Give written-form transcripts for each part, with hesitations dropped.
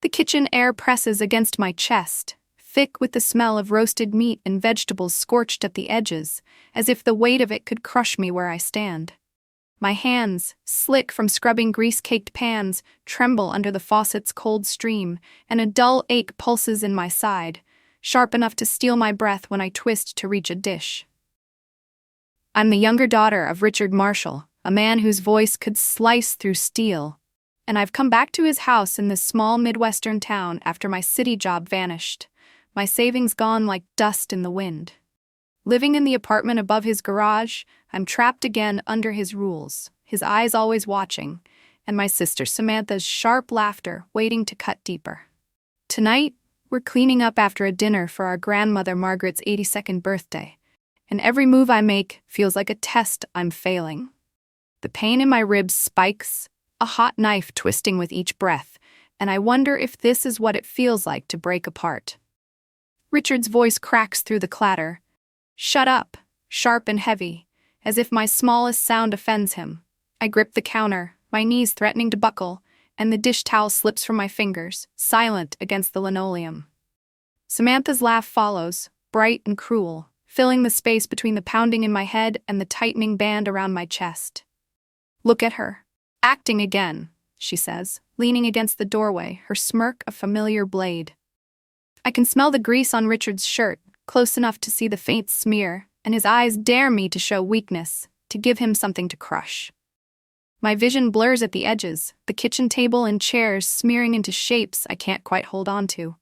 The kitchen air presses against my chest, thick with the smell of roasted meat and vegetables scorched at the edges, as if the weight of it could crush me where I stand. My hands, slick from scrubbing grease-caked pans, tremble under the faucet's cold stream, and a dull ache pulses in my side, sharp enough to steal my breath when I twist to reach a dish. I'm the younger daughter of Richard Marshall, a man whose voice could slice through steel, and I've come back to his house in this small Midwestern town after my city job vanished, my savings gone like dust in the wind. Living in the apartment above his garage, I'm trapped again under his rules, his eyes always watching, and my sister Samantha's sharp laughter waiting to cut deeper. Tonight, we're cleaning up after a dinner for our grandmother Margaret's 82nd birthday, and every move I make feels like a test I'm failing. The pain in my ribs spikes, a hot knife twisting with each breath, and I wonder if this is what it feels like to break apart. Richard's voice cracks through the clatter. "Shut up," sharp and heavy, as if my smallest sound offends him. I grip the counter, my knees threatening to buckle, and the dish towel slips from my fingers, silent against the linoleum. Samantha's laugh follows, bright and cruel, filling the space between the pounding in my head and the tightening band around my chest. "Look at her. Acting again," she says, leaning against the doorway, her smirk a familiar blade. I can smell the grease on Richard's shirt, close enough to see the faint smear, and his eyes dare me to show weakness, to give him something to crush. My vision blurs at the edges, the kitchen table and chairs smearing into shapes I can't quite hold on to.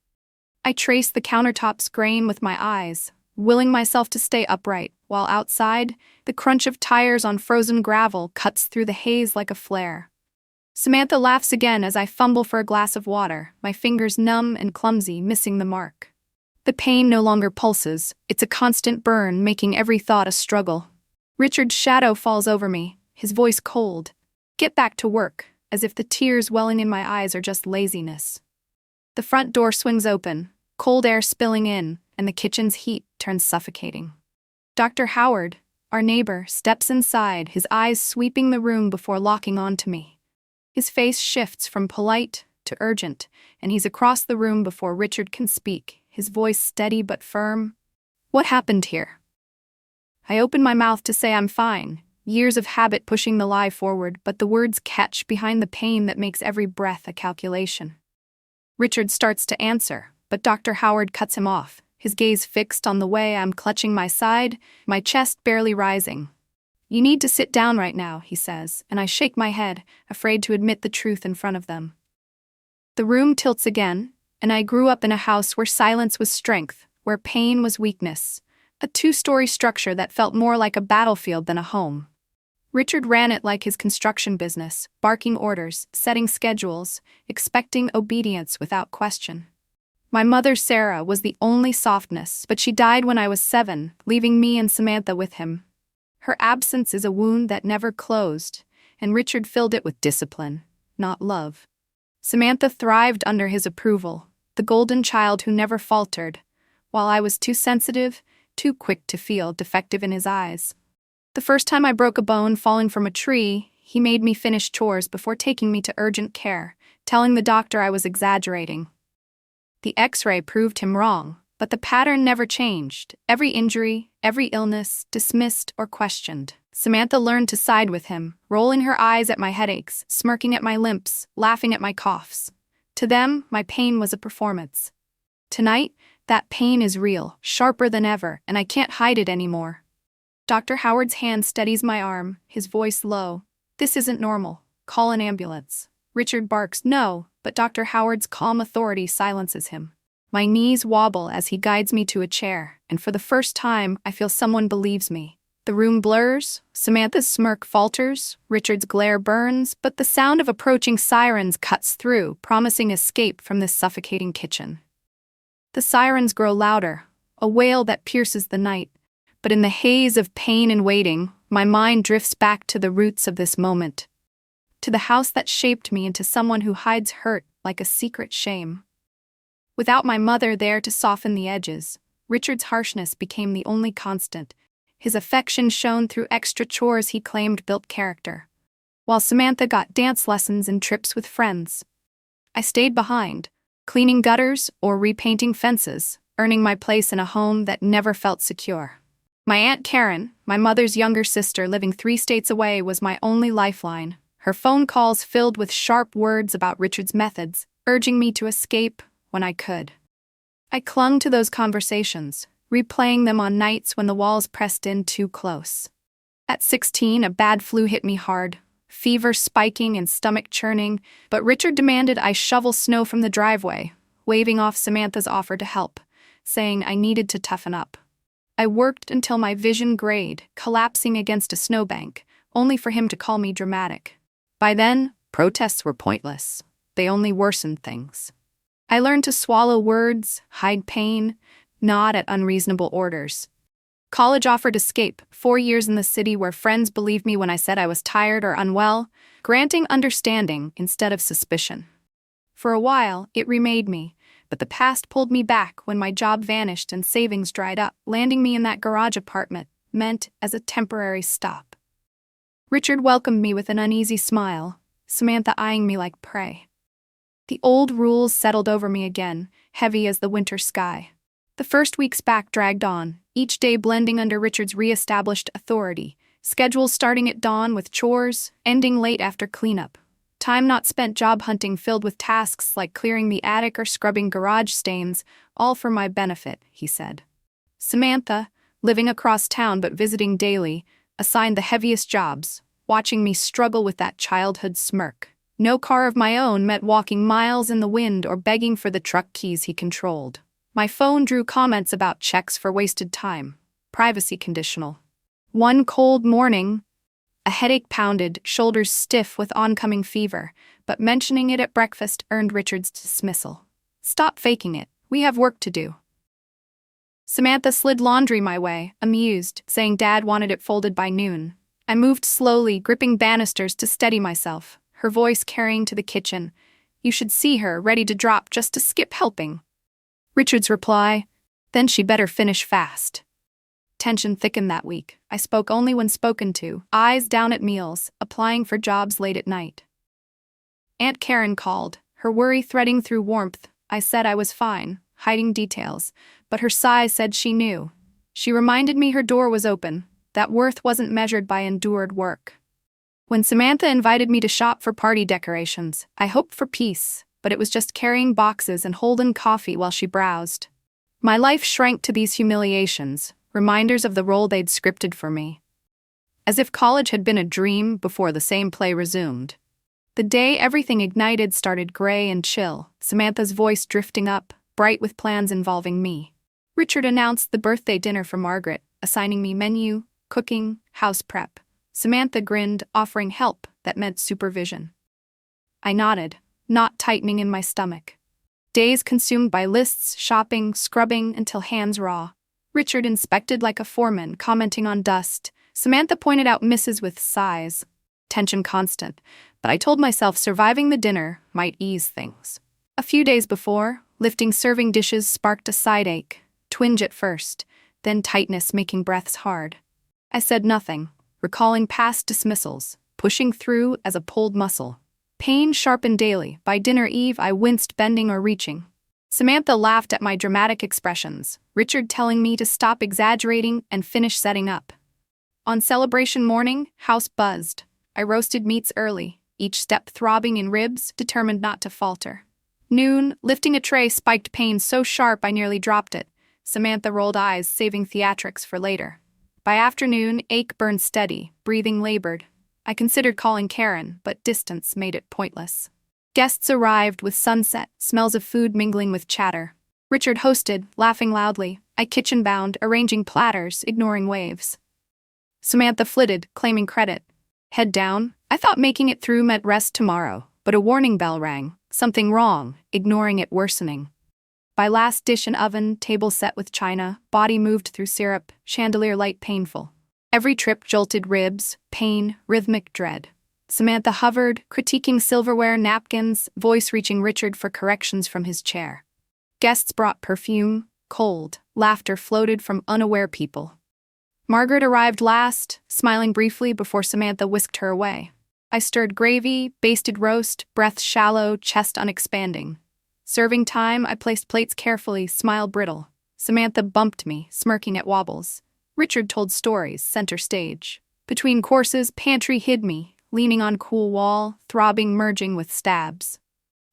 I trace the countertop's grain with my eyes, willing myself to stay upright, while outside, the crunch of tires on frozen gravel cuts through the haze like a flare. Samantha laughs again as I fumble for a glass of water, my fingers numb and clumsy, missing the mark. The pain no longer pulses, it's a constant burn, making every thought a struggle. Richard's shadow falls over me, his voice cold. "Get back to work," as if the tears welling in my eyes are just laziness. The front door swings open, cold air spilling in, and the kitchen's heat turns suffocating. Dr. Howard, our neighbor, steps inside, his eyes sweeping the room before locking onto me. His face shifts from polite to urgent, and he's across the room before Richard can speak, his voice steady but firm. "What happened here?" I open my mouth to say I'm fine, years of habit pushing the lie forward, but the words catch behind the pain that makes every breath a calculation. Richard starts to answer, but Dr. Howard cuts him off, his gaze fixed on the way I'm clutching my side, my chest barely rising. "You need to sit down right now," he says, and I shake my head, afraid to admit the truth in front of them. The room tilts again, and I grew up in a house where silence was strength, where pain was weakness, a two-story structure that felt more like a battlefield than a home. Richard ran it like his construction business, barking orders, setting schedules, expecting obedience without question. My mother, Sarah, was the only softness, but she died when I was 7, leaving me and Samantha with him. Her absence is a wound that never closed, and Richard filled it with discipline, not love. Samantha thrived under his approval, the golden child who never faltered, while I was too sensitive, too quick to feel defective in his eyes. The first time I broke a bone falling from a tree, he made me finish chores before taking me to urgent care, telling the doctor I was exaggerating. The X-ray proved him wrong, but the pattern never changed. Every injury, every illness, dismissed or questioned. Samantha learned to side with him, rolling her eyes at my headaches, smirking at my limps, laughing at my coughs. To them, my pain was a performance. Tonight, that pain is real, sharper than ever, and I can't hide it anymore. Dr. Howard's hand steadies my arm, his voice low. "This isn't normal. Call an ambulance." Richard barks no, but Dr. Howard's calm authority silences him. My knees wobble as he guides me to a chair, and for the first time, I feel someone believes me. The room blurs, Samantha's smirk falters, Richard's glare burns, but the sound of approaching sirens cuts through, promising escape from this suffocating kitchen. The sirens grow louder, a wail that pierces the night, but in the haze of pain and waiting, my mind drifts back to the roots of this moment, to the house that shaped me into someone who hides hurt like a secret shame. Without my mother there to soften the edges, Richard's harshness became the only constant. His affection shone through extra chores he claimed built character, while Samantha got dance lessons and trips with friends. I stayed behind, cleaning gutters or repainting fences, earning my place in a home that never felt secure. My Aunt Karen, my mother's younger sister living 3 states away, was my only lifeline, her phone calls filled with sharp words about Richard's methods, urging me to escape when I could. I clung to those conversations, replaying them on nights when the walls pressed in too close. At 16, a bad flu hit me hard, fever spiking and stomach churning, but Richard demanded I shovel snow from the driveway, waving off Samantha's offer to help, saying I needed to toughen up. I worked until my vision grayed, collapsing against a snowbank, only for him to call me dramatic. By then, protests were pointless. They only worsened things. I learned to swallow words, hide pain, nod at unreasonable orders. College offered escape, 4 years in the city where friends believed me when I said I was tired or unwell, granting understanding instead of suspicion. For a while, it remade me, but the past pulled me back when my job vanished and savings dried up, landing me in that garage apartment, meant as a temporary stop. Richard welcomed me with an uneasy smile, Samantha eyeing me like prey. The old rules settled over me again, heavy as the winter sky. The first weeks back dragged on, each day blending under Richard's re-established authority, schedules starting at dawn with chores, ending late after cleanup. Time not spent job hunting filled with tasks like clearing the attic or scrubbing garage stains, all for my benefit, he said. Samantha, living across town but visiting daily, assigned the heaviest jobs, watching me struggle with that childhood smirk. No car of my own meant walking miles in the wind or begging for the truck keys he controlled. My phone drew comments about checks for wasted time, privacy conditional. One cold morning, a headache pounded, shoulders stiff with oncoming fever, but mentioning it at breakfast earned Richard's dismissal. Stop faking it, we have work to do. Samantha slid laundry my way, amused, saying Dad wanted it folded by noon. I moved slowly, gripping banisters to steady myself, her voice carrying to the kitchen. You should see her, ready to drop just to skip helping. Richard's reply, then she better finish fast. Tension thickened that week. I spoke only when spoken to, eyes down at meals, applying for jobs late at night. Aunt Karen called, her worry threading through warmth. I said I was fine, hiding details, but her sigh said she knew. She reminded me her door was open, that worth wasn't measured by endured work. When Samantha invited me to shop for party decorations, I hoped for peace, but it was just carrying boxes and holding coffee while she browsed. My life shrank to these humiliations, reminders of the role they'd scripted for me. As if college had been a dream before the same play resumed. The day everything ignited started gray and chill, Samantha's voice drifting up, bright with plans involving me. Richard announced the birthday dinner for Margaret, assigning me menu, cooking, house prep. Samantha grinned, offering help that meant supervision. I nodded, knot tightening in my stomach. Days consumed by lists, shopping, scrubbing until hands raw. Richard inspected like a foreman, commenting on dust. Samantha pointed out misses with sighs. Tension constant, but I told myself surviving the dinner might ease things. A few days before, lifting serving dishes sparked a side ache, twinge at first, then tightness making breaths hard. I said nothing, recalling past dismissals, pushing through as a pulled muscle. Pain sharpened daily. By dinner eve, I winced bending or reaching. Samantha laughed at my dramatic expressions, Richard telling me to stop exaggerating and finish setting up. On celebration morning, house buzzed. I roasted meats early, each step throbbing in ribs, determined not to falter. Noon, lifting a tray spiked pain so sharp I nearly dropped it. Samantha rolled eyes, saving theatrics for later. By afternoon, ache burned steady, breathing labored. I considered calling Karen, but distance made it pointless. Guests arrived with sunset, smells of food mingling with chatter. Richard hosted, laughing loudly. I kitchen-bound, arranging platters, ignoring waves. Samantha flitted, claiming credit. Head down, I thought making it through meant rest tomorrow, but a warning bell rang. Something wrong, ignoring it worsening. By last dish in oven, table set with china, body moved through syrup, chandelier light painful. Every trip jolted ribs, pain, rhythmic dread. Samantha hovered, critiquing silverware, napkins, voice reaching Richard for corrections from his chair. Guests brought perfume, cold, laughter floated from unaware people. Margaret arrived last, smiling briefly before Samantha whisked her away. I stirred gravy, basted roast, breath shallow, chest unexpanding. Serving time, I placed plates carefully, smile brittle. Samantha bumped me, smirking at wobbles. Richard told stories, center stage. Between courses, pantry hid me, leaning on cool wall, throbbing merging with stabs.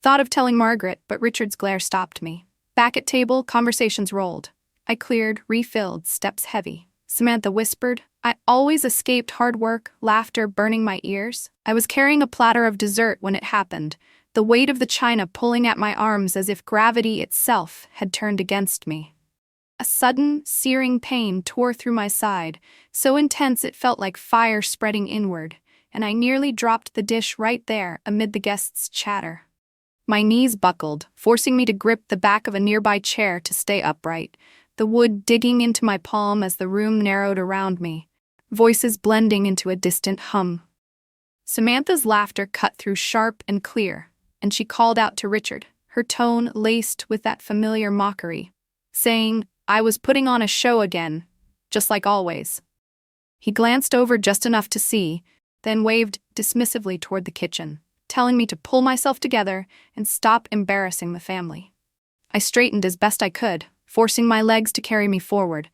Thought of telling Margaret, but Richard's glare stopped me. Back at table, conversations rolled. I cleared, refilled, steps heavy. Samantha whispered, I always escaped hard work, laughter burning my ears. I was carrying a platter of dessert when it happened, the weight of the china pulling at my arms as if gravity itself had turned against me. A sudden, searing pain tore through my side, so intense it felt like fire spreading inward, and I nearly dropped the dish right there amid the guests' chatter. My knees buckled, forcing me to grip the back of a nearby chair to stay upright, the wood digging into my palm as the room narrowed around me, voices blending into a distant hum. Samantha's laughter cut through sharp and clear, and she called out to Richard, her tone laced with that familiar mockery, saying, I was putting on a show again, just like always. He glanced over just enough to see, then waved dismissively toward the kitchen, telling me to pull myself together and stop embarrassing the family. I straightened as best I could, forcing my legs to carry me forward,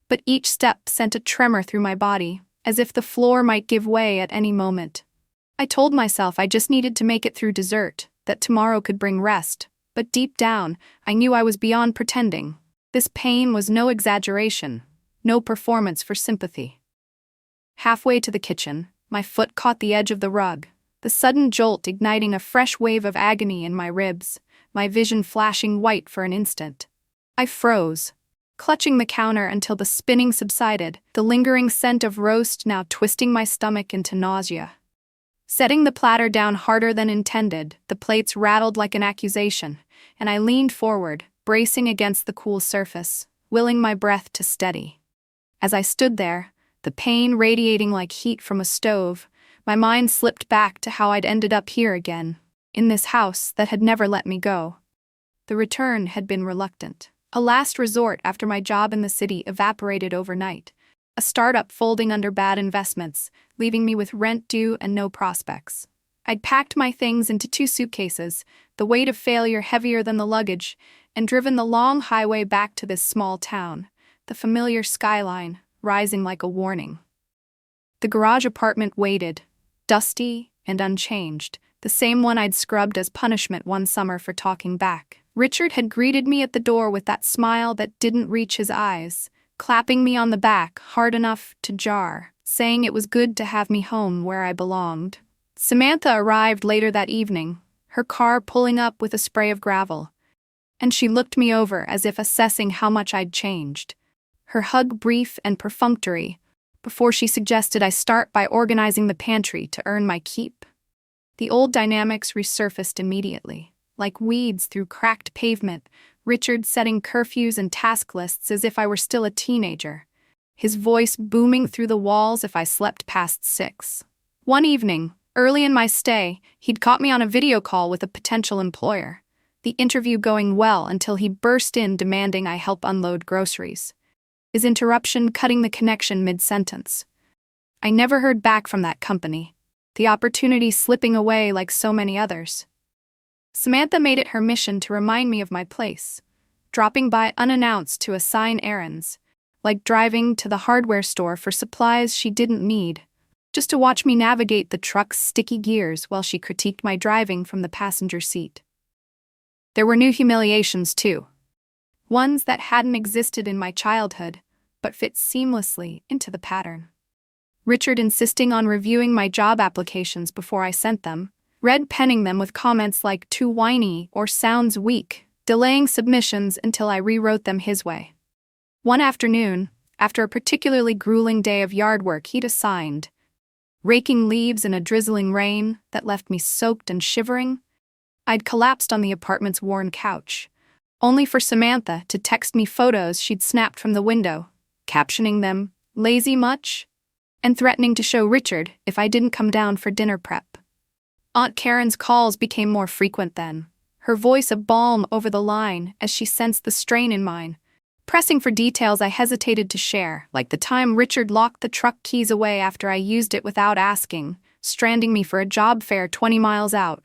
but each step sent a tremor through my body, as if the floor might give way at any moment. I told myself I just needed to make it through dessert, that tomorrow could bring rest, but deep down, I knew I was beyond pretending. This pain was no exaggeration, no performance for sympathy. Halfway to the kitchen, my foot caught the edge of the rug, the sudden jolt igniting a fresh wave of agony in my ribs, my vision flashing white for an instant. I froze, clutching the counter until the spinning subsided, the lingering scent of roast now twisting my stomach into nausea. Setting the platter down harder than intended, the plates rattled like an accusation, and I leaned forward, bracing against the cool surface, willing my breath to steady. As I stood there, the pain radiating like heat from a stove, my mind slipped back to how I'd ended up here again, in this house that had never let me go. The return had been reluctant. A last resort after my job in the city evaporated overnight. A startup folding under bad investments, leaving me with rent due and no prospects. I'd packed my things into 2 suitcases, the weight of failure heavier than the luggage, and driven the long highway back to this small town, the familiar skyline rising like a warning. The garage apartment waited, dusty and unchanged, the same one I'd scrubbed as punishment one summer for talking back. Richard had greeted me at the door with that smile that didn't reach his eyes, clapping me on the back hard enough to jar, saying it was good to have me home where I belonged. Samantha arrived later that evening, her car pulling up with a spray of gravel, and she looked me over as if assessing how much I'd changed. Her hug brief and perfunctory, before she suggested I start by organizing the pantry to earn my keep. The old dynamics resurfaced immediately. Like weeds through cracked pavement, Richard setting curfews and task lists as if I were still a teenager, his voice booming through the walls if I slept past 6. One evening, early in my stay, he'd caught me on a video call with a potential employer, the interview going well until he burst in demanding I help unload groceries, his interruption cutting the connection mid-sentence. I never heard back from that company, the opportunity slipping away like so many others. Samantha made it her mission to remind me of my place, dropping by unannounced to assign errands, like driving to the hardware store for supplies she didn't need, just to watch me navigate the truck's sticky gears while she critiqued my driving from the passenger seat. There were new humiliations, too. Ones that hadn't existed in my childhood, but fit seamlessly into the pattern. Richard insisting on reviewing my job applications before I sent them, red penning them with comments like too whiny or sounds weak, delaying submissions until I rewrote them his way. One afternoon, after a particularly grueling day of yard work he'd assigned, raking leaves in a drizzling rain that left me soaked and shivering, I'd collapsed on the apartment's worn couch, only for Samantha to text me photos she'd snapped from the window, captioning them, "Lazy much?" and threatening to show Richard if I didn't come down for dinner prep. Aunt Karen's calls became more frequent then, her voice a balm over the line as she sensed the strain in mine, pressing for details I hesitated to share, like the time Richard locked the truck keys away after I used it without asking, stranding me for a job fair 20 miles out.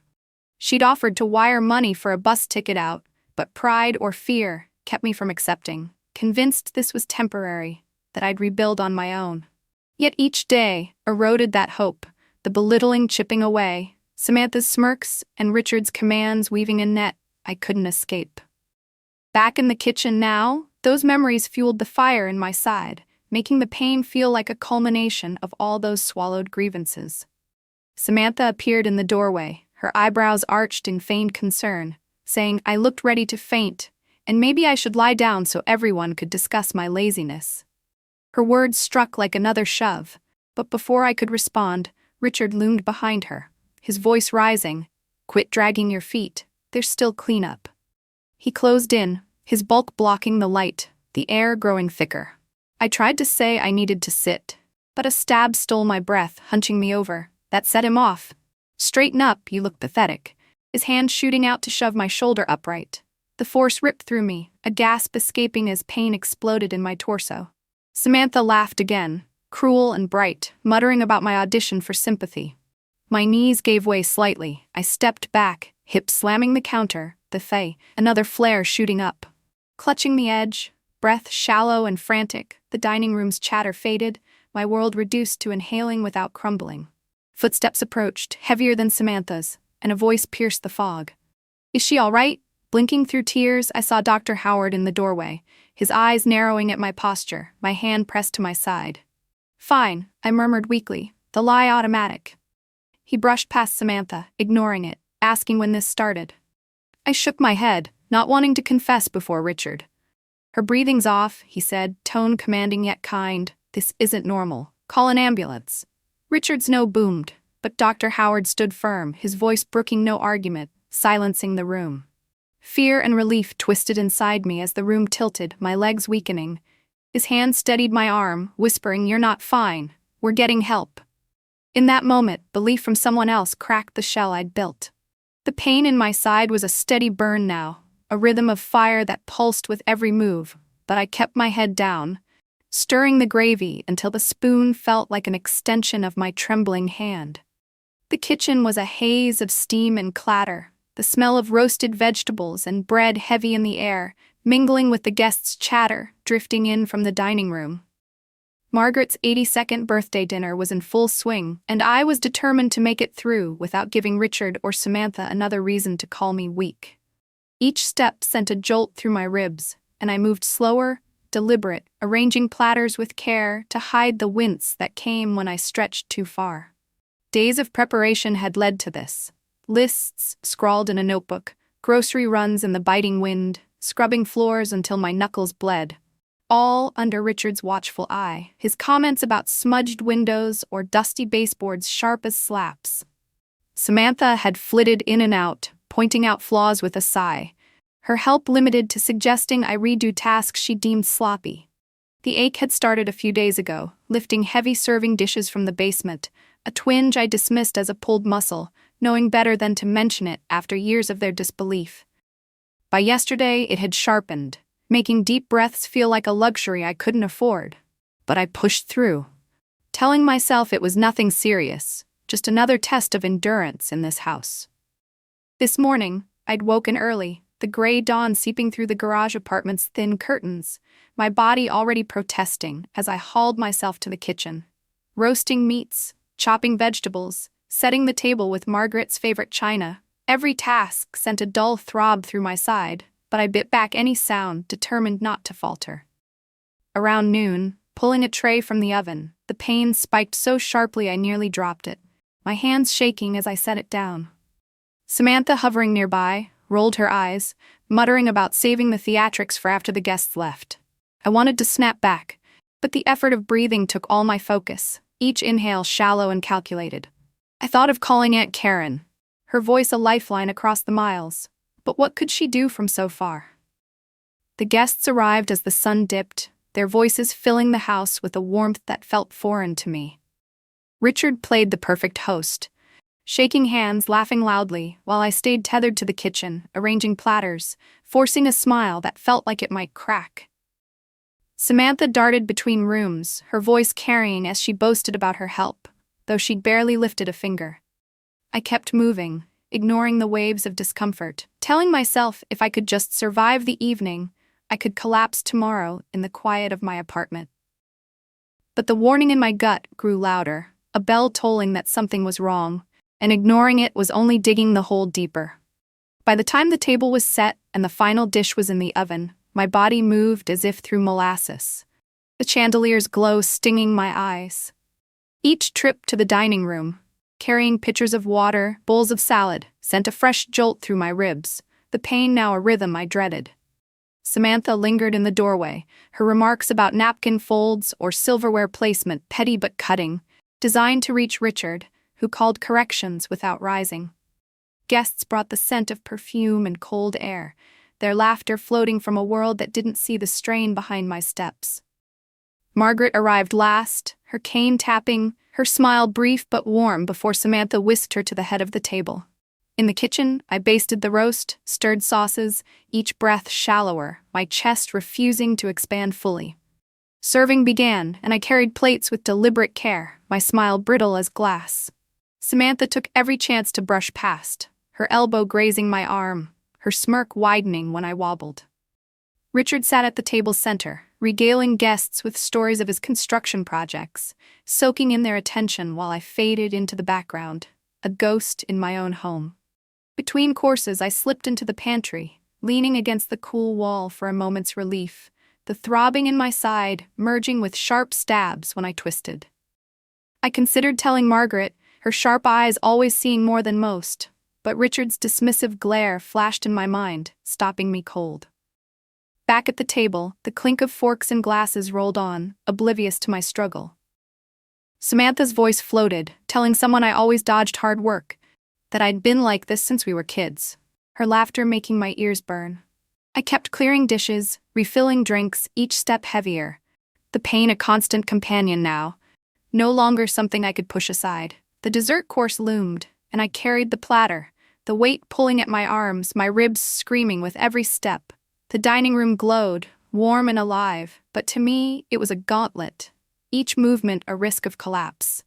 She'd offered to wire money for a bus ticket out, but pride or fear kept me from accepting, convinced this was temporary, that I'd rebuild on my own. Yet each day eroded that hope, the belittling chipping away, Samantha's smirks and Richard's commands weaving a net I couldn't escape. Back in the kitchen now, those memories fueled the fire in my side, making the pain feel like a culmination of all those swallowed grievances. Samantha appeared in the doorway, her eyebrows arched in feigned concern, saying I looked ready to faint, and maybe I should lie down so everyone could discuss my laziness. Her words struck like another shove, but before I could respond, Richard loomed behind her, his voice rising. "Quit dragging your feet, there's still cleanup." He closed in, his bulk blocking the light, the air growing thicker. I tried to say I needed to sit, but a stab stole my breath, hunching me over. That set him off. "Straighten up, you look pathetic," his hand shooting out to shove my shoulder upright. The force ripped through me, a gasp escaping as pain exploded in my torso. Samantha laughed again, cruel and bright, muttering about my audition for sympathy. My knees gave way slightly. I stepped back, hips slamming the counter, another flare shooting up. Clutching the edge, breath shallow and frantic, the dining room's chatter faded, my world reduced to inhaling without crumbling. Footsteps approached, heavier than Samantha's, and a voice pierced the fog. "Is she all right?" Blinking through tears, I saw Dr. Howard in the doorway, his eyes narrowing at my posture, my hand pressed to my side. "Fine," I murmured weakly, the lie automatic. He brushed past Samantha, ignoring it, asking when this started. I shook my head, not wanting to confess before Richard. "Her breathing's off," he said, tone commanding yet kind. "This isn't normal. Call an ambulance." Richard's no boomed, but Dr. Howard stood firm, his voice brooking no argument, silencing the room. Fear and relief twisted inside me as the room tilted, my legs weakening. His hand steadied my arm, whispering, "You're not fine. We're getting help." In that moment, belief from someone else cracked the shell I'd built. The pain in my side was a steady burn now, a rhythm of fire that pulsed with every move, but I kept my head down, stirring the gravy until the spoon felt like an extension of my trembling hand. The kitchen was a haze of steam and clatter, the smell of roasted vegetables and bread heavy in the air, mingling with the guests' chatter drifting in from the dining room. Margaret's 82nd birthday dinner was in full swing, and I was determined to make it through without giving Richard or Samantha another reason to call me weak. Each step sent a jolt through my ribs, and I moved slower, deliberate, arranging platters with care to hide the wince that came when I stretched too far. Days of preparation had led to this. Lists scrawled in a notebook, grocery runs in the biting wind, scrubbing floors until my knuckles bled. All under Richard's watchful eye, his comments about smudged windows or dusty baseboards sharp as slaps. Samantha had flitted in and out, pointing out flaws with a sigh, her help limited to suggesting I redo tasks she deemed sloppy. The ache had started a few days ago, lifting heavy serving dishes from the basement, a twinge I dismissed as a pulled muscle, knowing better than to mention it after years of their disbelief. By yesterday, it had sharpened, making deep breaths feel like a luxury I couldn't afford. But I pushed through, telling myself it was nothing serious, just another test of endurance in this house. This morning, I'd woken early, the gray dawn seeping through the garage apartment's thin curtains, my body already protesting as I hauled myself to the kitchen. Roasting meats, chopping vegetables, setting the table with Margaret's favorite china, every task sent a dull throb through my side, but I bit back any sound, determined not to falter. Around noon, pulling a tray from the oven, the pain spiked so sharply I nearly dropped it, my hands shaking as I set it down. Samantha, hovering nearby, rolled her eyes, muttering about saving the theatrics for after the guests left. I wanted to snap back, but the effort of breathing took all my focus, each inhale shallow and calculated. I thought of calling Aunt Karen, her voice a lifeline across the miles, but what could she do from so far? The guests arrived as the sun dipped, their voices filling the house with a warmth that felt foreign to me. Richard played the perfect host, shaking hands, laughing loudly, while I stayed tethered to the kitchen, arranging platters, forcing a smile that felt like it might crack. Samantha darted between rooms, her voice carrying as she boasted about her help, though she'd barely lifted a finger. I kept moving, ignoring the waves of discomfort, telling myself if I could just survive the evening, I could collapse tomorrow in the quiet of my apartment. But the warning in my gut grew louder, a bell tolling that something was wrong, and ignoring it was only digging the hole deeper. By the time the table was set and the final dish was in the oven, my body moved as if through molasses, the chandelier's glow stinging my eyes. Each trip to the dining room, carrying pitchers of water, bowls of salad, sent a fresh jolt through my ribs, the pain now a rhythm I dreaded. Samantha lingered in the doorway, her remarks about napkin folds or silverware placement petty but cutting, designed to reach Richard, who called corrections without rising. Guests brought the scent of perfume and cold air, their laughter floating from a world that didn't see the strain behind my steps. Margaret arrived last, her cane tapping, her smile brief but warm before Samantha whisked her to the head of the table. In the kitchen, I basted the roast, stirred sauces, each breath shallower, my chest refusing to expand fully. Serving began, and I carried plates with deliberate care, my smile brittle as glass. Samantha took every chance to brush past, her elbow grazing my arm, her smirk widening when I wobbled. Richard sat at the table's center, regaling guests with stories of his construction projects, soaking in their attention while I faded into the background, a ghost in my own home. Between courses, I slipped into the pantry, leaning against the cool wall for a moment's relief, the throbbing in my side merging with sharp stabs when I twisted. I considered telling Margaret, her sharp eyes always seeing more than most, but Richard's dismissive glare flashed in my mind, stopping me cold. Back at the table, the clink of forks and glasses rolled on, oblivious to my struggle. Samantha's voice floated, telling someone I always dodged hard work, that I'd been like this since we were kids, her laughter making my ears burn. I kept clearing dishes, refilling drinks, each step heavier, the pain a constant companion now, no longer something I could push aside. The dessert course loomed, and I carried the platter, the weight pulling at my arms, my ribs screaming with every step. The dining room glowed, warm and alive, but to me, it was a gauntlet, each movement a risk of collapse.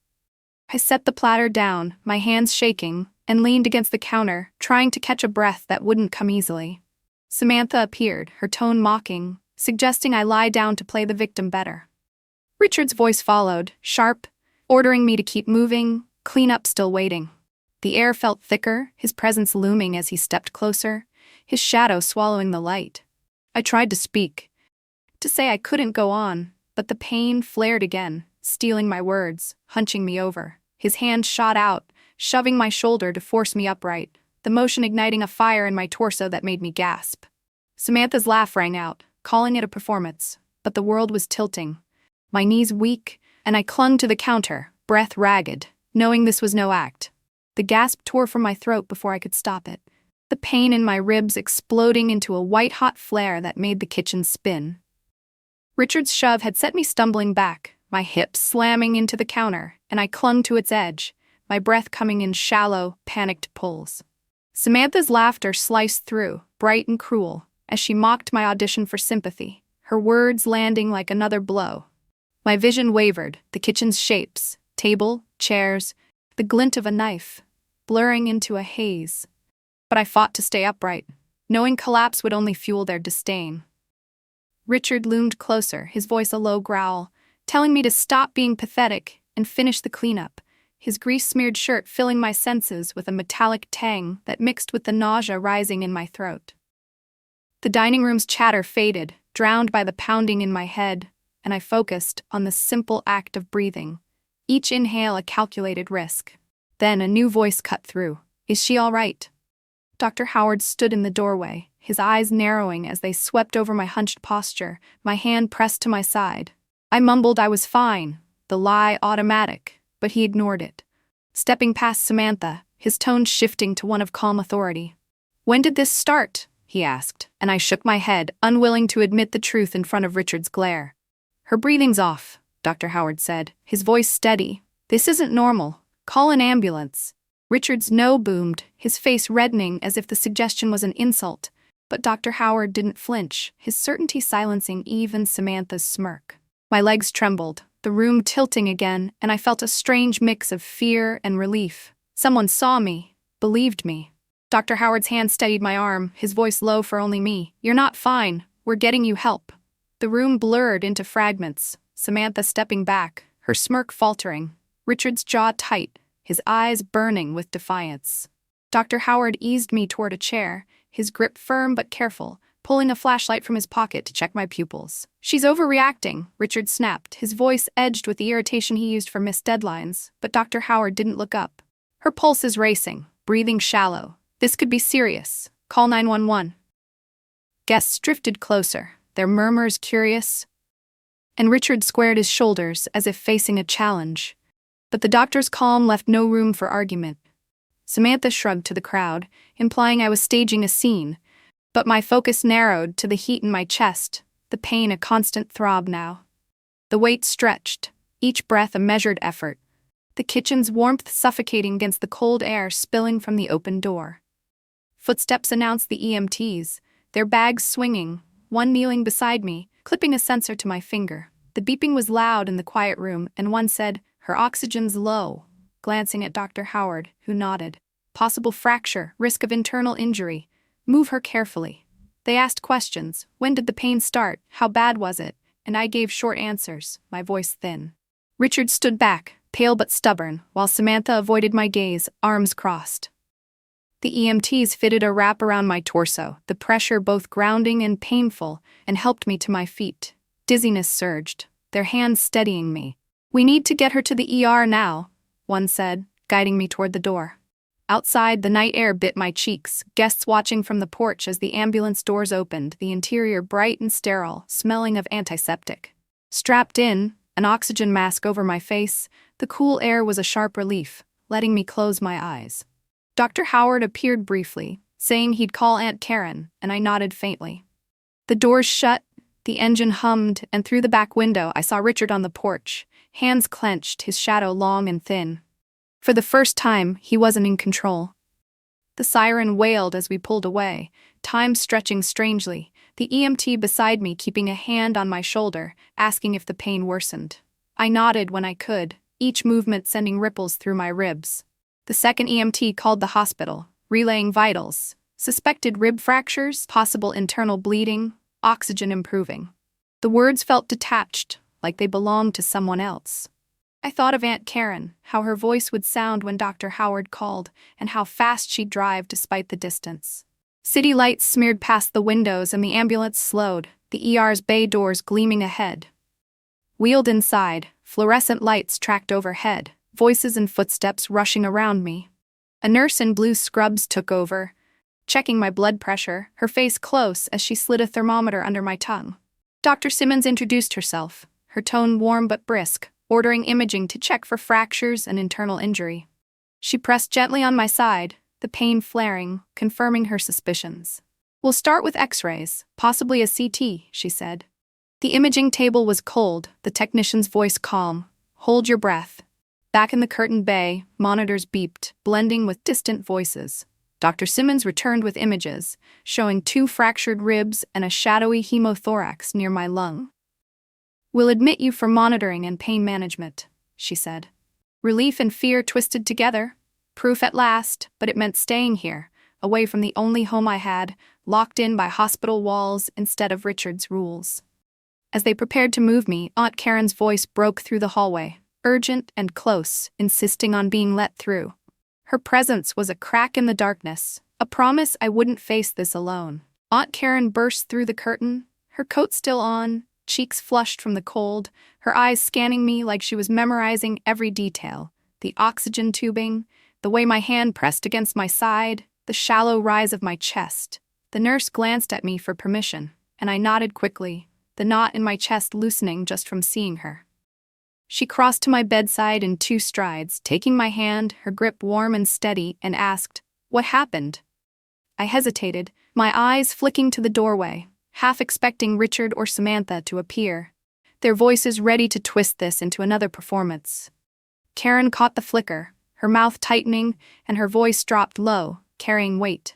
I set the platter down, my hands shaking, and leaned against the counter, trying to catch a breath that wouldn't come easily. Samantha appeared, her tone mocking, suggesting I lie down to play the victim better. Richard's voice followed, sharp, ordering me to keep moving, cleanup still waiting. The air felt thicker, his presence looming as he stepped closer, his shadow swallowing the light. I tried to speak, to say I couldn't go on, but the pain flared again, stealing my words, hunching me over. His hand shot out, shoving my shoulder to force me upright, the motion igniting a fire in my torso that made me gasp. Samantha's laugh rang out, calling it a performance, but the world was tilting. My knees weak, and I clung to the counter, breath ragged, knowing this was no act. The gasp tore from my throat before I could stop it, the pain in my ribs exploding into a white-hot flare that made the kitchen spin. Richard's shove had set me stumbling back, my hips slamming into the counter, and I clung to its edge, my breath coming in shallow, panicked pulls. Samantha's laughter sliced through, bright and cruel, as she mocked my audition for sympathy, her words landing like another blow. My vision wavered, the kitchen's shapes, table, chairs, the glint of a knife, blurring into a haze. But I fought to stay upright, knowing collapse would only fuel their disdain. Richard loomed closer, his voice a low growl, telling me to stop being pathetic and finish the cleanup, his grease-smeared shirt filling my senses with a metallic tang that mixed with the nausea rising in my throat. The dining room's chatter faded, drowned by the pounding in my head, and I focused on the simple act of breathing, each inhale a calculated risk. Then a new voice cut through. "Is she all right?" Dr. Howard stood in the doorway, his eyes narrowing as they swept over my hunched posture, my hand pressed to my side. I mumbled I was fine, the lie automatic, but he ignored it. Stepping past Samantha, his tone shifting to one of calm authority. "When did this start?" he asked, and I shook my head, unwilling to admit the truth in front of Richard's glare. "Her breathing's off," Dr. Howard said, his voice steady. "This isn't normal. Call an ambulance." Richard's no boomed, his face reddening as if the suggestion was an insult, but Dr. Howard didn't flinch, his certainty silencing even Samantha's smirk. My legs trembled, the room tilting again, and I felt a strange mix of fear and relief. Someone saw me, believed me, Dr. Howard's hand steadied my arm, his voice low for only me. "You're not fine. We're getting you help." The room blurred into fragments, Samantha stepping back, her smirk faltering, Richard's jaw tight, his eyes burning with defiance. Dr. Howard eased me toward a chair, his grip firm but careful, pulling a flashlight from his pocket to check my pupils. "She's overreacting," Richard snapped, his voice edged with the irritation he used for missed deadlines, but Dr. Howard didn't look up. "Her pulse is racing, breathing shallow. This could be serious. Call 911. Guests drifted closer, their murmurs curious, and Richard squared his shoulders as if facing a challenge. But the doctor's calm left no room for argument. Samantha shrugged to the crowd, implying I was staging a scene, but my focus narrowed to the heat in my chest, the pain a constant throb now. The weight stretched, each breath a measured effort, the kitchen's warmth suffocating against the cold air spilling from the open door. Footsteps announced the EMTs, their bags swinging, one kneeling beside me, clipping a sensor to my finger. The beeping was loud in the quiet room, and one said, "Her oxygen's low," glancing at Dr. Howard, who nodded. "Possible fracture, risk of internal injury. Move her carefully." They asked questions. When did the pain start? How bad was it? And I gave short answers, my voice thin. Richard stood back, pale but stubborn, while Samantha avoided my gaze, arms crossed. The EMTs fitted a wrap around my torso, the pressure both grounding and painful, and helped me to my feet. Dizziness surged, their hands steadying me. "We need to get her to the ER now," one said, guiding me toward the door. Outside, the night air bit my cheeks, guests watching from the porch as the ambulance doors opened, the interior bright and sterile, smelling of antiseptic. Strapped in, an oxygen mask over my face, the cool air was a sharp relief, letting me close my eyes. Dr. Howard appeared briefly, saying he'd call Aunt Karen, and I nodded faintly. The doors shut, the engine hummed, and through the back window I saw Richard on the porch, hands clenched, his shadow long and thin. For the first time, he wasn't in control. The siren wailed as we pulled away, time stretching strangely, the EMT beside me keeping a hand on my shoulder, asking if the pain worsened. I nodded when I could, each movement sending ripples through my ribs. The second EMT called the hospital, relaying vitals, suspected rib fractures, possible internal bleeding, oxygen improving. The words felt detached, like they belonged to someone else. I thought of Aunt Karen, how her voice would sound when Dr. Howard called, and how fast she'd drive despite the distance. City lights smeared past the windows and the ambulance slowed, the ER's bay doors gleaming ahead. Wheeled inside, fluorescent lights tracked overhead, voices and footsteps rushing around me. A nurse in blue scrubs took over, checking my blood pressure, her face close as she slid a thermometer under my tongue. Dr. Simmons introduced herself, her tone warm but brisk, ordering imaging to check for fractures and internal injury. She pressed gently on my side, the pain flaring, confirming her suspicions. "We'll start with X-rays, possibly a CT," she said. The imaging table was cold, the technician's voice calm. "Hold your breath." Back in the curtained bay, monitors beeped, blending with distant voices. Dr. Simmons returned with images, showing 2 fractured ribs and a shadowy hemothorax near my lung. "We'll admit you for monitoring and pain management," she said. Relief and fear twisted together. Proof at last, but it meant staying here, away from the only home I had, locked in by hospital walls instead of Richard's rules. As they prepared to move me, Aunt Karen's voice broke through the hallway, urgent and close, insisting on being let through. Her presence was a crack in the darkness, a promise I wouldn't face this alone. Aunt Karen burst through the curtain, her coat still on, cheeks flushed from the cold, her eyes scanning me like she was memorizing every detail. The oxygen tubing, the way my hand pressed against my side, the shallow rise of my chest. The nurse glanced at me for permission, and I nodded quickly, the knot in my chest loosening just from seeing her. She crossed to my bedside in 2 strides, taking my hand, her grip warm and steady, and asked, "What happened?" I hesitated, my eyes flicking to the doorway, half expecting Richard or Samantha to appear, their voices ready to twist this into another performance. Karen caught the flicker, her mouth tightening, and her voice dropped low, carrying weight.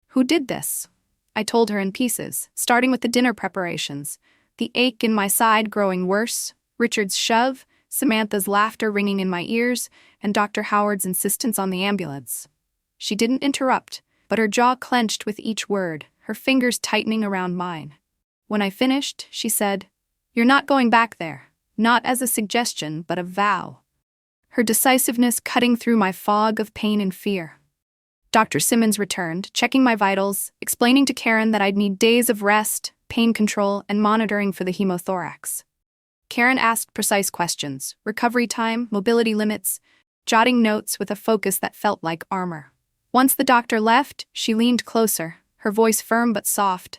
"Who did this?" I told her in pieces, starting with the dinner preparations, the ache in my side growing worse, Richard's shove, Samantha's laughter ringing in my ears, and Dr. Howard's insistence on the ambulance. She didn't interrupt, but her jaw clenched with each word, her fingers tightening around mine. When I finished, she said, "You're not going back there." Not as a suggestion, but a vow. Her decisiveness cutting through my fog of pain and fear. Dr. Simmons returned, checking my vitals, explaining to Karen that I'd need days of rest, pain control, and monitoring for the hemothorax. Karen asked precise questions, recovery time, mobility limits, jotting notes with a focus that felt like armor. Once the doctor left, she leaned closer, her voice firm but soft.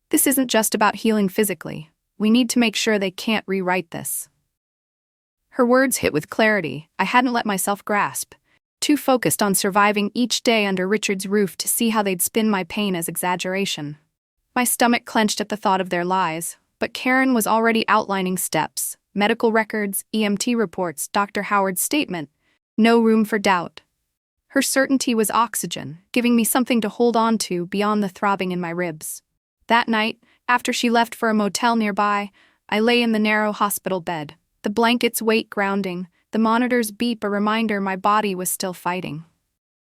"This isn't just about healing physically. We need to make sure they can't rewrite this." Her words hit with clarity I hadn't let myself grasp, too focused on surviving each day under Richard's roof to see how they'd spin my pain as exaggeration. My stomach clenched at the thought of their lies, but Karen was already outlining steps, medical records, EMT reports, Dr. Howard's statement. No room for doubt. Her certainty was oxygen, giving me something to hold on to beyond the throbbing in my ribs. That night, after she left for a motel nearby, I lay in the narrow hospital bed, the blanket's weight grounding, the monitor's beep a reminder my body was still fighting.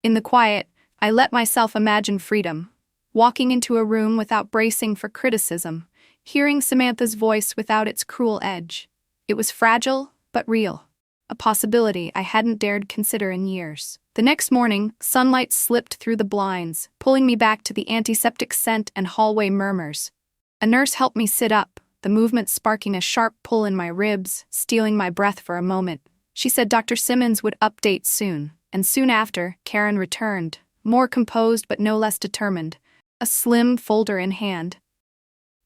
In the quiet, I let myself imagine freedom, walking into a room without bracing for criticism, hearing Samantha's voice without its cruel edge. It was fragile, but real. A possibility I hadn't dared consider in years. The next morning, sunlight slipped through the blinds, pulling me back to the antiseptic scent and hallway murmurs. A nurse helped me sit up, the movement sparking a sharp pull in my ribs, stealing my breath for a moment. She said Dr. Simmons would update soon, and soon after, Karen returned, more composed but no less determined, a slim folder in hand.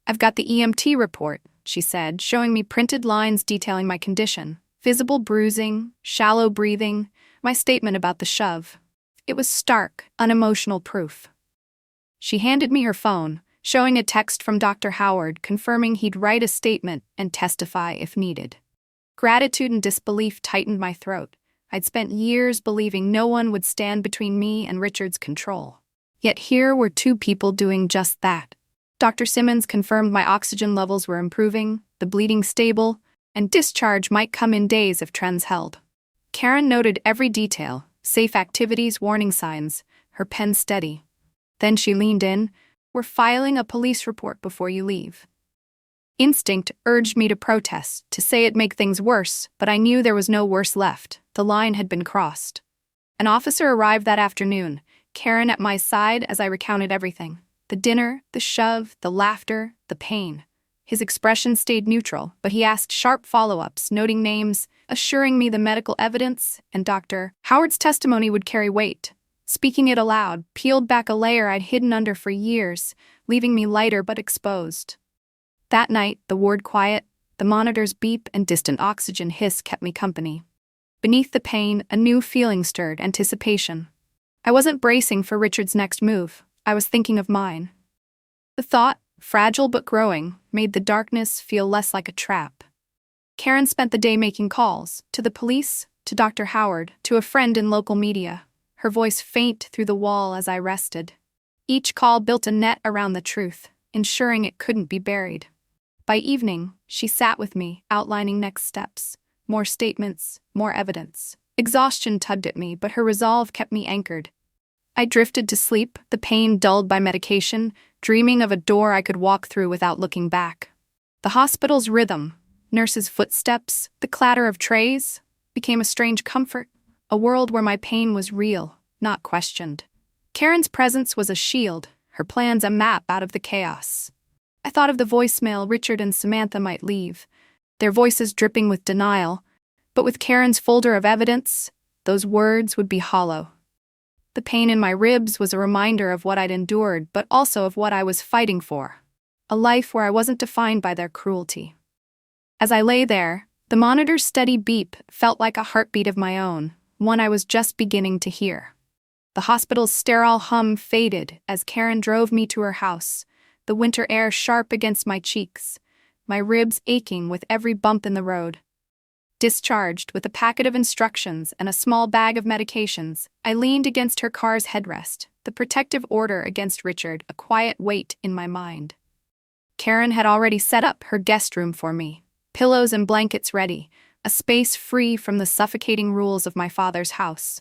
"I've got the EMT report," she said, showing me printed lines detailing my condition. Visible bruising, shallow breathing, my statement about the shove. It was stark, unemotional proof. She handed me her phone, showing a text from Dr. Howard confirming he'd write a statement and testify if needed. Gratitude and disbelief tightened my throat. I'd spent years believing no one would stand between me and Richard's control. Yet here were two people doing just that. Dr. Simmons confirmed my oxygen levels were improving, the bleeding stable, and discharge might come in days if trends held. Karen noted every detail, safe activities, warning signs, her pen steady. Then she leaned in, "We're filing a police report before you leave." Instinct urged me to protest, to say it'd make things worse, but I knew there was no worse left. The line had been crossed. An officer arrived that afternoon, Karen at my side as I recounted everything. The dinner, the shove, the laughter, the pain. His expression stayed neutral, but he asked sharp follow-ups, noting names, assuring me the medical evidence, and Dr. Howard's testimony would carry weight. Speaking it aloud, peeled back a layer I'd hidden under for years, leaving me lighter but exposed. That night, the ward quiet, the monitor's beep and distant oxygen hiss kept me company. Beneath the pain, a new feeling stirred, anticipation. I wasn't bracing for Richard's next move, I was thinking of mine. The thought, fragile but growing, made the darkness feel less like a trap. Karen spent the day making calls, to the police, to Dr. Howard, to a friend in local media, her voice faint through the wall as I rested. Each call built a net around the truth, ensuring it couldn't be buried. By evening, she sat with me, outlining next steps. More statements, more evidence. Exhaustion tugged at me, but her resolve kept me anchored. I drifted to sleep, the pain dulled by medication, dreaming of a door I could walk through without looking back. The hospital's rhythm, nurses' footsteps, the clatter of trays, became a strange comfort, a world where my pain was real, not questioned. Karen's presence was a shield, her plans a map out of the chaos. I thought of the voicemail Richard and Samantha might leave, their voices dripping with denial, but with Karen's folder of evidence, those words would be hollow. The pain in my ribs was a reminder of what I'd endured, but also of what I was fighting for. A life where I wasn't defined by their cruelty. As I lay there, the monitor's steady beep felt like a heartbeat of my own, one I was just beginning to hear. The hospital's sterile hum faded as Karen drove me to her house, the winter air sharp against my cheeks, my ribs aching with every bump in the road. Discharged with a packet of instructions and a small bag of medications, I leaned against her car's headrest, the protective order against Richard a quiet weight in my mind. Karen had already set up her guest room for me, pillows and blankets ready, a space free from the suffocating rules of my father's house.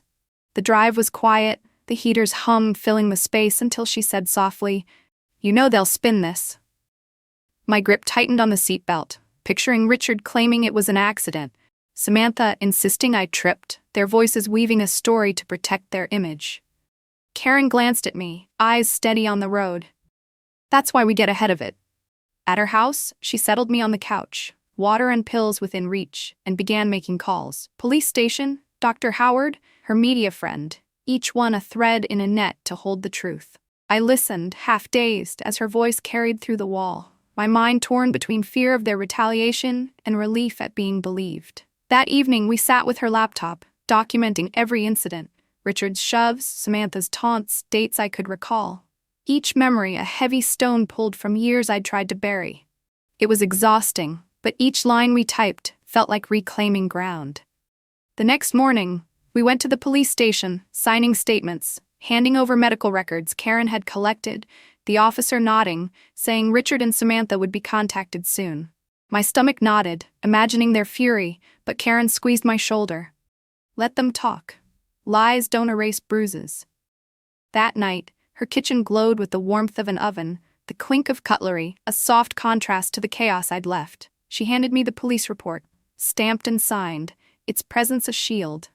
The drive was quiet, The heaters hummed, filling the space until she said softly, "You know they'll spin this." My grip tightened on the seatbelt, picturing Richard claiming it was an accident, Samantha insisting I tripped, their voices weaving a story to protect their image. Karen glanced at me, eyes steady on the road. "That's why we get ahead of it." At her house, she settled me on the couch, water and pills within reach, and began making calls. Police station, Dr. Howard, her media friend, each one a thread in a net to hold the truth. I listened, half dazed, as her voice carried through the wall, my mind torn between fear of their retaliation and relief at being believed. That evening, we sat with her laptop, documenting every incident, Richard's shoves, Samantha's taunts, dates I could recall. Each memory a heavy stone pulled from years I'd tried to bury. It was exhausting, but each line we typed felt like reclaiming ground. The next morning, we went to the police station, signing statements, handing over medical records Karen had collected, the officer nodding, saying Richard and Samantha would be contacted soon. My stomach knotted, imagining their fury, but Karen squeezed my shoulder. "Let them talk. Lies don't erase bruises." That night, her kitchen glowed with the warmth of an oven, the clink of cutlery, a soft contrast to the chaos I'd left. She handed me the police report, stamped and signed, its presence a shield.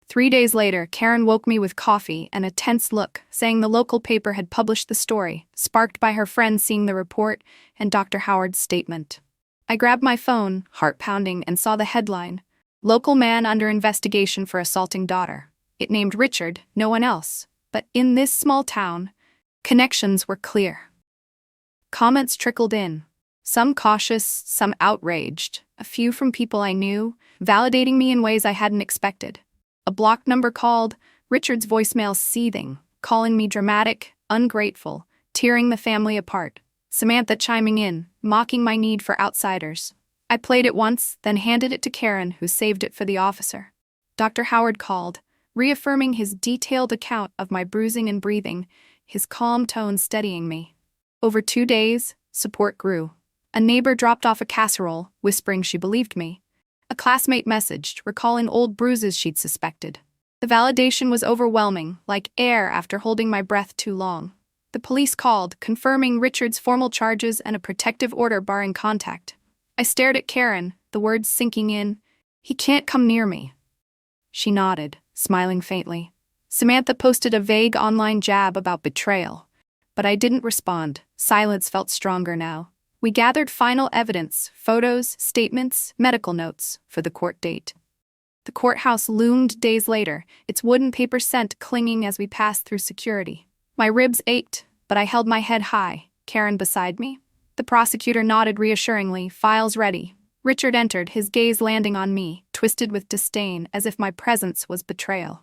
3 days later, Karen woke me with coffee and a tense look, saying the local paper had published the story, sparked by her friend seeing the report and Dr. Howard's statement. I grabbed my phone, heart pounding, and saw the headline, "Local man under investigation for assaulting daughter." It named Richard, no one else. But in this small town, connections were clear. Comments trickled in, some cautious, some outraged, a few from people I knew, validating me in ways I hadn't expected. A blocked number called, Richard's voicemail seething, calling me dramatic, ungrateful, tearing the family apart. Samantha chiming in, mocking my need for outsiders. I played it once, then handed it to Karen, who saved it for the officer. Dr. Howard called, reaffirming his detailed account of my bruising and breathing, his calm tone steadying me. Over 2 days, support grew. A neighbor dropped off a casserole, whispering she believed me. A classmate messaged, recalling old bruises she'd suspected. The validation was overwhelming, like air after holding my breath too long. The police called, confirming Richard's formal charges and a protective order barring contact. I stared at Karen, the words sinking in. "He can't come near me." She nodded, smiling faintly. Samantha posted a vague online jab about betrayal, but I didn't respond. Silence felt stronger now. We gathered final evidence, photos, statements, medical notes, for the court date. The courthouse loomed days later, its wooden paper scent clinging as we passed through security. My ribs ached, but I held my head high, Karen beside me. The prosecutor nodded reassuringly, files ready. Richard entered, his gaze landing on me, twisted with disdain, as if my presence was betrayal.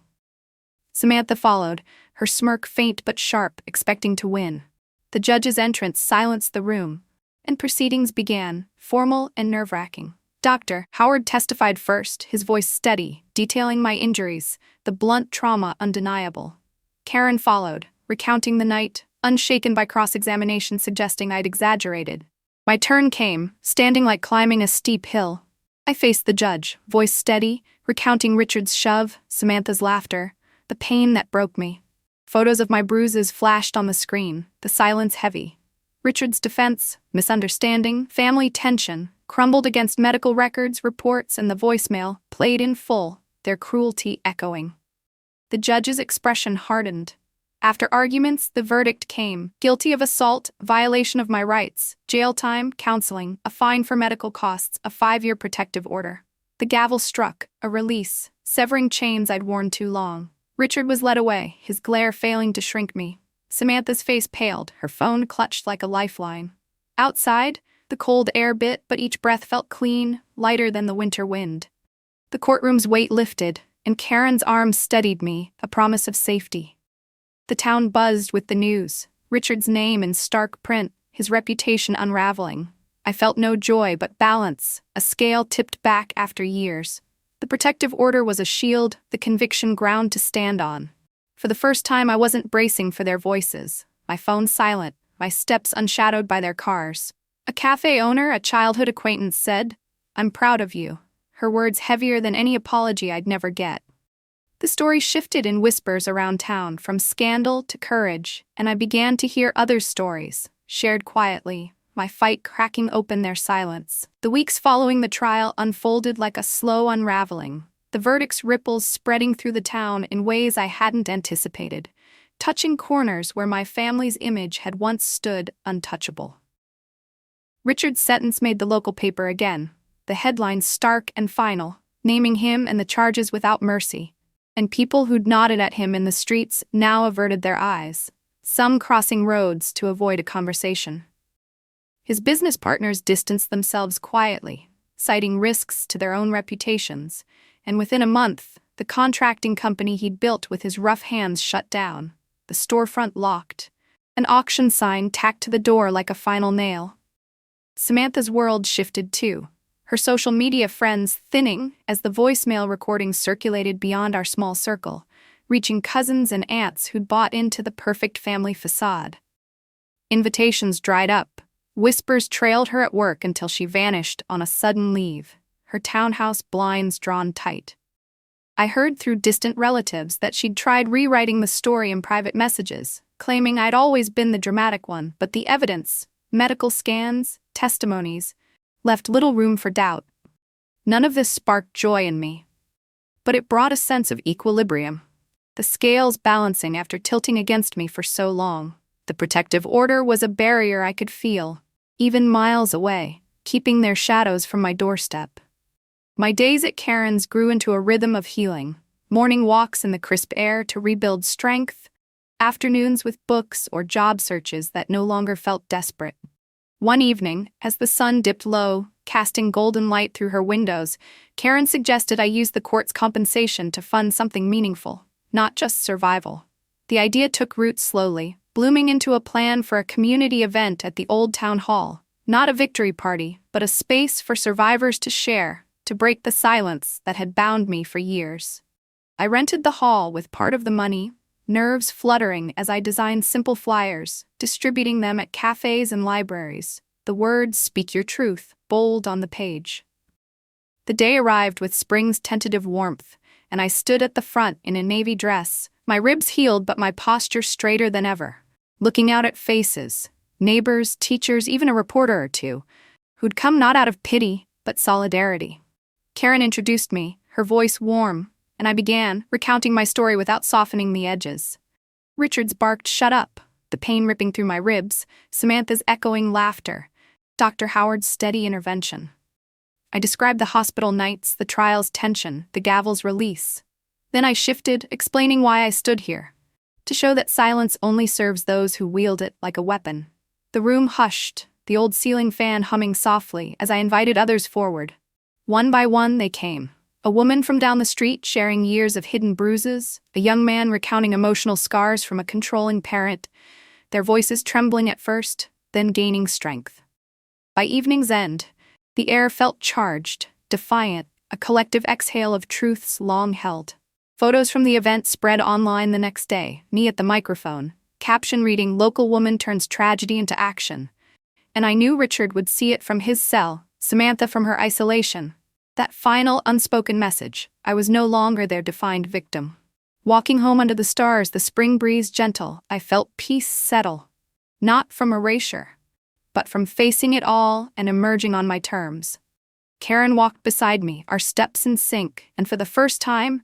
Samantha followed, her smirk faint but sharp, expecting to win. The judge's entrance silenced the room, and proceedings began, formal and nerve-wracking. Dr. Howard testified first, his voice steady, detailing my injuries, the blunt trauma undeniable. Karen followed, recounting the night, unshaken by cross-examination suggesting I'd exaggerated. My turn came, standing like climbing a steep hill. I faced the judge, voice steady, recounting Richard's shove, Samantha's laughter, the pain that broke me. Photos of my bruises flashed on the screen, the silence heavy. Richard's defense, misunderstanding, family tension, crumbled against medical records, reports, and the voicemail, played in full, their cruelty echoing. The judge's expression hardened. After arguments, the verdict came. Guilty of assault, violation of my rights, jail time, counseling, a fine for medical costs, a 5-year protective order. The gavel struck, a release, severing chains I'd worn too long. Richard was led away, his glare failing to shrink me. Samantha's face paled, her phone clutched like a lifeline. Outside, the cold air bit, but each breath felt clean, lighter than the winter wind. The courtroom's weight lifted, and Karen's arms steadied me, a promise of safety. The town buzzed with the news, Richard's name in stark print, his reputation unraveling. I felt no joy but balance, a scale tipped back after years. The protective order was a shield, the conviction ground to stand on. For the first time, I wasn't bracing for their voices, my phone silent, my steps unshadowed by their cars. A cafe owner, a childhood acquaintance, said, "I'm proud of you," her words heavier than any apology I'd never get. The story shifted in whispers around town, from scandal to courage, and I began to hear others' stories, shared quietly, my fight cracking open their silence. The weeks following the trial unfolded like a slow unraveling, the verdict's ripples spreading through the town in ways I hadn't anticipated, touching corners where my family's image had once stood untouchable. Richard's sentence made the local paper again, the headlines stark and final, naming him and the charges without mercy. And people who'd nodded at him in the streets now averted their eyes, some crossing roads to avoid a conversation. His business partners distanced themselves quietly, citing risks to their own reputations, and within a month, the contracting company he'd built with his rough hands shut down, the storefront locked, an auction sign tacked to the door like a final nail. Samantha's world shifted too, her social media friends thinning as the voicemail recordings circulated beyond our small circle, reaching cousins and aunts who'd bought into the perfect family facade. Invitations dried up, whispers trailed her at work until she vanished on a sudden leave, her townhouse blinds drawn tight. I heard through distant relatives that she'd tried rewriting the story in private messages, claiming I'd always been the dramatic one, but the evidence, medical scans, testimonies, left little room for doubt. None of this sparked joy in me, but it brought a sense of equilibrium, the scales balancing after tilting against me for so long. The protective order was a barrier I could feel, even miles away, keeping their shadows from my doorstep. My days at Karen's grew into a rhythm of healing, morning walks in the crisp air to rebuild strength, afternoons with books or job searches that no longer felt desperate. One evening, as the sun dipped low, casting golden light through her windows, Karen suggested I use the court's compensation to fund something meaningful, not just survival. The idea took root slowly, blooming into a plan for a community event at the old town hall, not a victory party, but a space for survivors to share, to break the silence that had bound me for years. I rented the hall with part of the money, nerves fluttering as I designed simple flyers, distributing them at cafes and libraries, the words "Speak Your Truth" bold on the page. The day arrived with spring's tentative warmth, and I stood at the front in a navy dress, my ribs healed but my posture straighter than ever, looking out at faces, neighbors, teachers, even a reporter or two, who'd come not out of pity, but solidarity. Karen introduced me, her voice warm, and I began, recounting my story without softening the edges. Richard's barked "shut up," the pain ripping through my ribs, Samantha's echoing laughter, Dr. Howard's steady intervention. I described the hospital nights, the trial's tension, the gavel's release. Then I shifted, explaining why I stood here, to show that silence only serves those who wield it like a weapon. The room hushed, the old ceiling fan humming softly as I invited others forward. One by one they came. A woman from down the street sharing years of hidden bruises, a young man recounting emotional scars from a controlling parent, their voices trembling at first, then gaining strength. By evening's end, the air felt charged, defiant, a collective exhale of truths long held. Photos from the event spread online the next day, me at the microphone, caption reading "Local woman turns tragedy into action." And I knew Richard would see it from his cell, Samantha from her isolation. That final, unspoken message, I was no longer their defined victim. Walking home under the stars, the spring breeze gentle, I felt peace settle. Not from erasure, but from facing it all and emerging on my terms. Karen walked beside me, our steps in sync, and for the first time,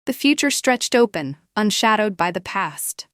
the future stretched open, unshadowed by the past.